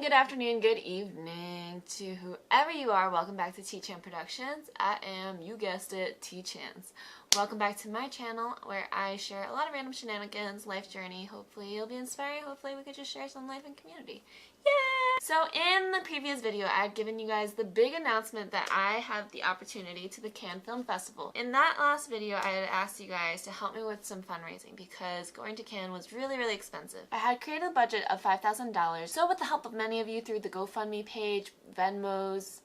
good afternoon, good evening to whoever you are. Welcome back to TEACHANS Productions. I am, you guessed it, TEACHANS. Welcome back to my channel where I share a lot of random shenanigans, life journey. Hopefully you'll be inspiring. Hopefully we could just share some life and community. Yay! So in the previous video, I had given you guys the big announcement that I have the opportunity to the Cannes Film Festival. In that last video, I had asked you guys to help me with some fundraising because going to Cannes was really expensive. I had created a budget of $5,000, so with the help of many of you through the GoFundMe page, Venmos,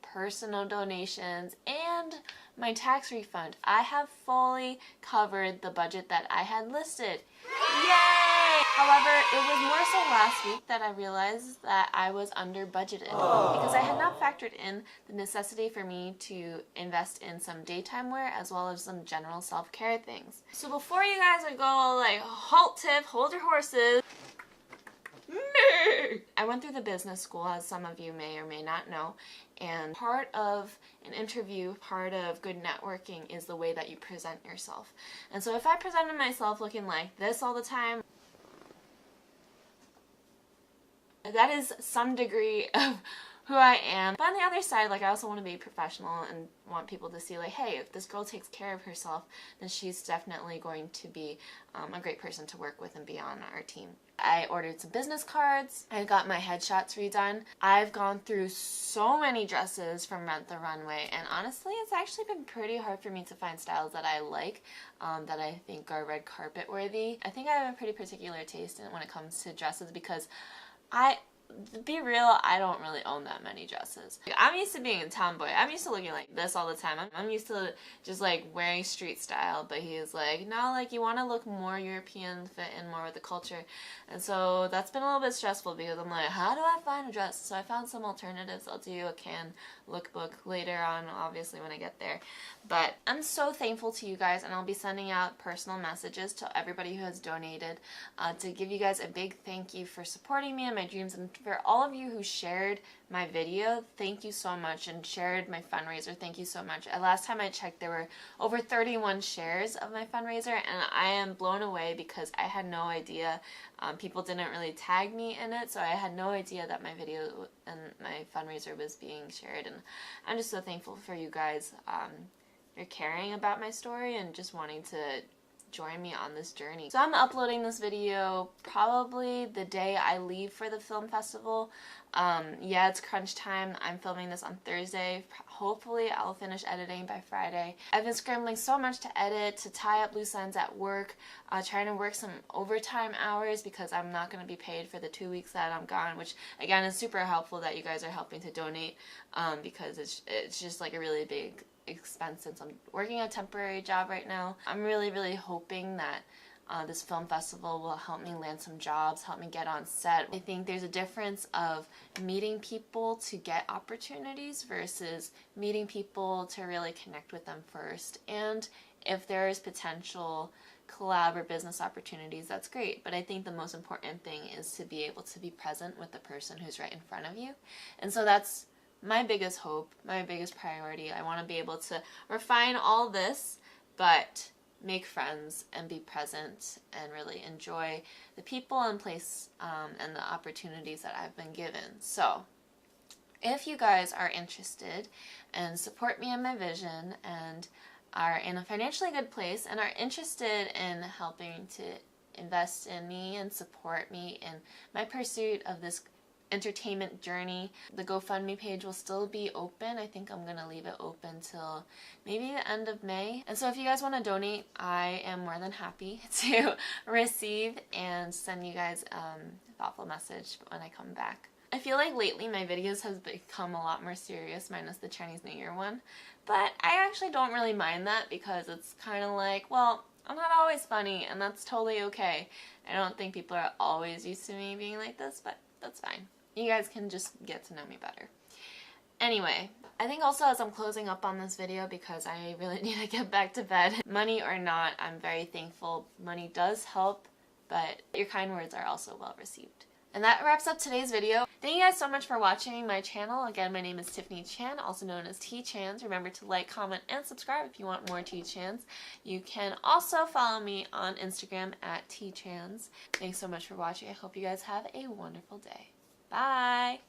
personal donations, and my tax refund, I have fully covered the budget that I had listed. Yay! However, it was more so last week that I realized that I was under budgeted because I had not factored in the necessity for me to invest in some daytime wear as well as some general self-care things. So before you guys would go like, halt Tiff, hold your horses. I went through the business school, as some of you may or may not know, and part of an interview, part of good networking is the way that you present yourself. And so if I presented myself looking like this all the time, that is some degree of who I am. But on the other side, like, I also want to be professional and want people to see, like, hey, if this girl takes care of herself, then she's definitely going to be a great person to work with and be on our team. I ordered some business cards. I got my headshots redone. I've gone through so many dresses from Rent the Runway, and honestly, it's actually been pretty hard for me to find styles that I like, that I think are red carpet worthy. I think I have a pretty particular taste in when it comes to dresses because to be real, I don't really own that many dresses. I'm used to being a tomboy. I'm used to looking like this all the time. I'm used to just like wearing street style, but he's like, no, like you want to look more European, fit in more with the culture. And so that's been a little bit stressful because I'm like, how do I find a dress? So I found some alternatives. I'll do a Cannes lookbook later on, obviously when I get there. But I'm so thankful to you guys, and I'll be sending out personal messages to everybody who has donated to give you guys a big thank you for supporting me and my dreams, and for all of you who shared my video, thank you so much, and shared my fundraiser, thank you so much. Last time I checked, there were over 31 shares of my fundraiser, and I am blown away because I had no idea. People didn't really tag me in it, so I had no idea that my video and my fundraiser was being shared, and I'm just so thankful for you guys. You're caring about my story and just wanting to join me on this journey. So I'm uploading this video probably the day I leave for the film festival. Yeah, it's crunch time. I'm filming this on Thursday. Hopefully I'll finish editing by Friday. I've been scrambling so much to edit, to tie up loose ends at work, trying to work some overtime hours because I'm not going to be paid for the 2 weeks that I'm gone, which again is super helpful that you guys are helping to donate, because it's just like a really big expense since I'm working a temporary job right now. I'm really hoping that this film festival will help me land some jobs, help me get on set. I think there's a difference of meeting people to get opportunities versus meeting people to really connect with them first. And if there is potential collab or business opportunities, that's great. But I think the most important thing is to be able to be present with the person who's right in front of you. And so that's my biggest hope, my biggest priority. I want to be able to refine all this, but make friends and be present and really enjoy the people and place and the opportunities that I've been given. So if you guys are interested and support me in my vision and are in a financially good place and are interested in helping to invest in me and support me in my pursuit of this entertainment journey, the GoFundMe page will still be open. I think I'm gonna leave it open till maybe the end of May. And so if you guys want to donate, I am more than happy to receive and send you guys a thoughtful message when I come back. I feel like lately my videos have become a lot more serious, minus the Chinese New Year one, but I actually don't really mind that because it's kind of like, well, I'm not always funny, and that's totally okay. I don't think people are always used to me being like this, but that's fine. You guys can just get to know me better. Anyway, I think also as I'm closing up on this video, because I really need to get back to bed, money or not, I'm very thankful. Money does help, but your kind words are also well received. And that wraps up today's video. Thank you guys so much for watching my channel. Again, my name is Tiffany Chan, also known as TEACHANS. Remember to like, comment, and subscribe if you want more TEACHANS. You can also follow me on Instagram at TEACHANS. Thanks so much for watching. I hope you guys have a wonderful day. Bye!